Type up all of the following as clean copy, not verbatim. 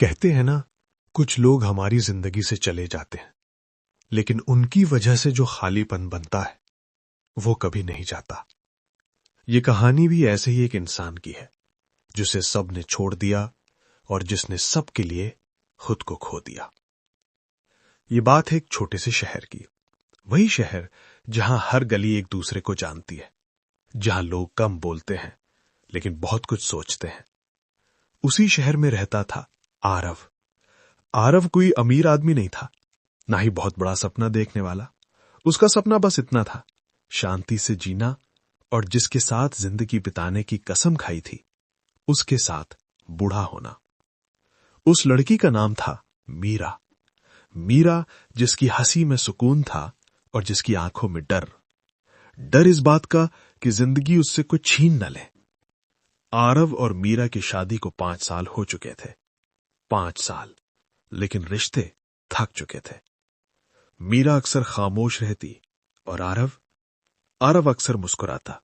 कहते हैं ना, कुछ लोग हमारी जिंदगी से चले जाते हैं, लेकिन उनकी वजह से जो खालीपन बनता है वो कभी नहीं जाता। ये कहानी भी ऐसे ही एक इंसान की है जिसे सब ने छोड़ दिया और जिसने सब के लिए खुद को खो दिया। ये बात है एक छोटे से शहर की, वही शहर जहां हर गली एक दूसरे को जानती है, जहां लोग कम बोलते हैं लेकिन बहुत कुछ सोचते हैं। उसी शहर में रहता था आरव। आरव कोई अमीर आदमी नहीं था, ना ही बहुत बड़ा सपना देखने वाला। उसका सपना बस इतना था, शांति से जीना और जिसके साथ जिंदगी बिताने की कसम खाई थी उसके साथ बूढ़ा होना। उस लड़की का नाम था मीरा। मीरा जिसकी हंसी में सुकून था और जिसकी आंखों में डर, डर इस बात का कि जिंदगी उससे कुछ छीन न ले। आरव और मीरा की शादी को 5 साल हो चुके थे। 5 साल, लेकिन रिश्ते थक चुके थे। मीरा अक्सर खामोश रहती और आरव अक्सर मुस्कुराता।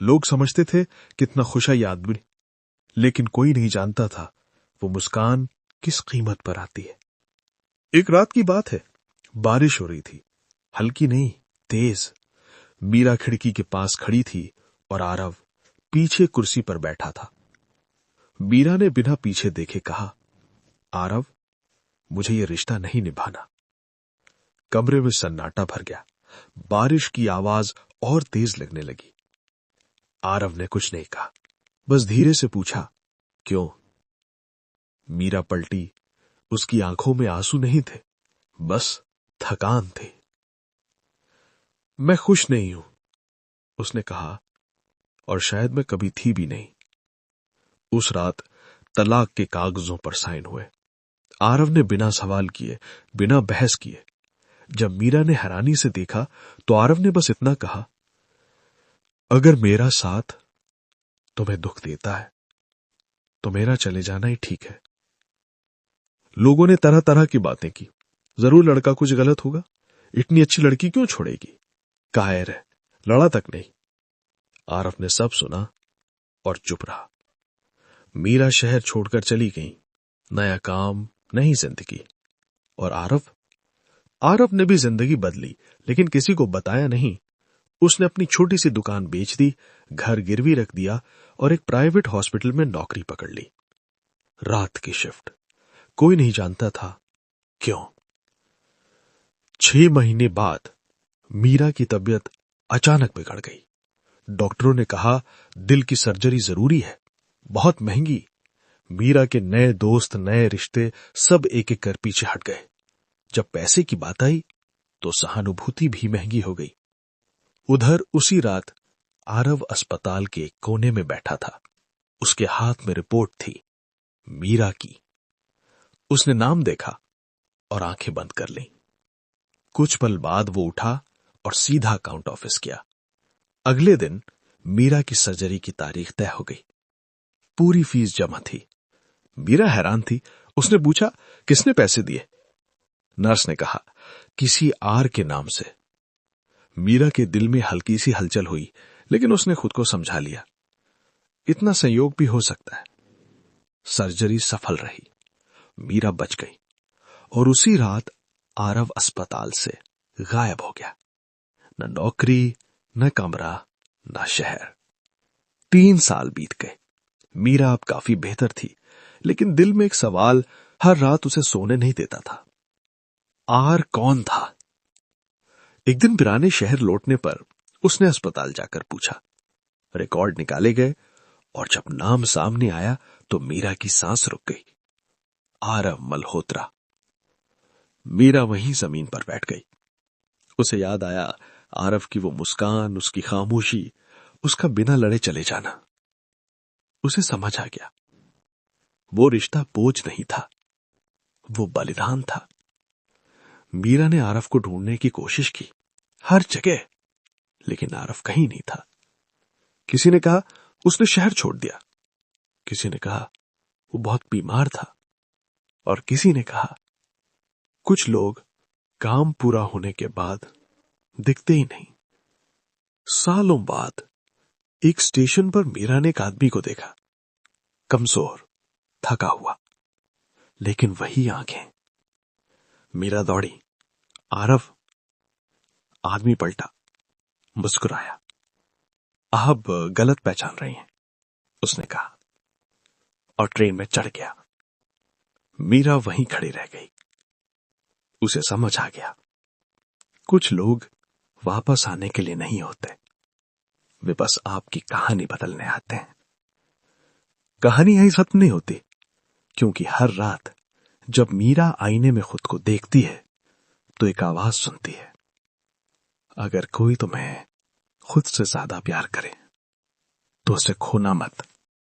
लोग समझते थे कितना खुश है ये आदमी, लेकिन कोई नहीं जानता था वो मुस्कान किस कीमत पर आती है। एक रात की बात है, बारिश हो रही थी, हल्की नहीं, तेज। मीरा खिड़की के पास खड़ी थी और आरव पीछे कुर्सी पर बैठा था। मीरा ने बिना पीछे देखे कहा, आरव, मुझे ये रिश्ता नहीं निभाना। कमरे में सन्नाटा भर गया। बारिश की आवाज और तेज लगने लगी। आरव ने कुछ नहीं कहा, बस धीरे से पूछा, क्यों? मीरा पलटी। उसकी आंखों में आंसू नहीं थे, बस थकान थे। मैं खुश नहीं हूं, उसने कहा, और शायद मैं कभी थी भी नहीं। उस रात तलाक के कागजों पर साइन हुए। आरव ने बिना सवाल किए, बिना बहस किए। जब मीरा ने हैरानी से देखा तो आरव ने बस इतना कहा, अगर मेरा साथ तुम्हें दुख देता है तो मेरा चले जाना ही ठीक है। लोगों ने तरह तरह की बातें की। जरूर लड़का कुछ गलत होगा, इतनी अच्छी लड़की क्यों छोड़ेगी? कायर है, लड़ा तक नहीं। आरव ने सब सुना और चुप रहा। मीरा शहर छोड़कर चली गई, नया काम, नई जिंदगी। और आरव ने भी जिंदगी बदली, लेकिन किसी को बताया नहीं। उसने अपनी छोटी सी दुकान बेच दी, घर गिरवी रख दिया और एक प्राइवेट हॉस्पिटल में नौकरी पकड़ ली। रात की शिफ्ट। कोई नहीं जानता था क्यों। 6 महीने बाद मीरा की तबीयत अचानक बिगड़ गई। डॉक्टरों ने कहा दिल की सर्जरी जरूरी है, बहुत महंगी। मीरा के नए दोस्त, नए रिश्ते सब एक एक कर पीछे हट गए। जब पैसे की बात आई तो सहानुभूति भी महंगी हो गई। उधर उसी रात आरव अस्पताल के एक कोने में बैठा था। उसके हाथ में रिपोर्ट थी, मीरा की। उसने नाम देखा और आंखें बंद कर लीं। कुछ पल बाद वो उठा और सीधा अकाउंट ऑफिस गया। अगले दिन मीरा की सर्जरी की तारीख तय हो गई। पूरी फीस जमा थी। मीरा हैरान थी। उसने पूछा, किसने पैसे दिए? नर्स ने कहा, किसी आर के नाम से। मीरा के दिल में हल्की सी हलचल हुई, लेकिन उसने खुद को समझा लिया, इतना संयोग भी हो सकता है। सर्जरी सफल रही, मीरा बच गई और उसी रात आरव अस्पताल से गायब हो गया। न नौकरी, न कमरा, न शहर। 3 साल बीत गए। मीरा अब काफी बेहतर थी, लेकिन दिल में एक सवाल हर रात उसे सोने नहीं देता था। आर कौन था? एक दिन पुराने शहर लौटने पर उसने अस्पताल जाकर पूछा। रिकॉर्ड निकाले गए और जब नाम सामने आया तो मीरा की सांस रुक गई। आरव मल्होत्रा। मीरा वहीं जमीन पर बैठ गई। उसे याद आया आरव की वो मुस्कान, उसकी खामोशी, उसका बिना लड़े चले जाना। उसे समझ आ गया, वो रिश्ता बोझ नहीं था, वो बलिदान था। मीरा ने आरव को ढूंढने की कोशिश की, हर जगह, लेकिन आरव कहीं नहीं था। किसी ने कहा उसने शहर छोड़ दिया, किसी ने कहा वो बहुत बीमार था, और किसी ने कहा कुछ लोग काम पूरा होने के बाद दिखते ही नहीं। सालों बाद एक स्टेशन पर मीरा ने एक आदमी को देखा, कमजोर, थका हुआ। लेकिन वही आंखें। मीरा दौड़ी। आरव। आदमी पलटा, मुस्कुराया। आप गलत पहचान रही हैं, उसने कहा, और ट्रेन में चढ़ गया। मीरा वहीं खड़ी रह गई। उसे समझ आ गया, कुछ लोग वापस आने के लिए नहीं होते, वे बस आपकी कहानी बदलने आते हैं। कहानी यही खत्म नहीं होती, क्योंकि हर रात जब मीरा आईने में खुद को देखती है तो एक आवाज सुनती है, अगर कोई तुम्हें खुद से ज्यादा प्यार करे तो उसे खोना मत।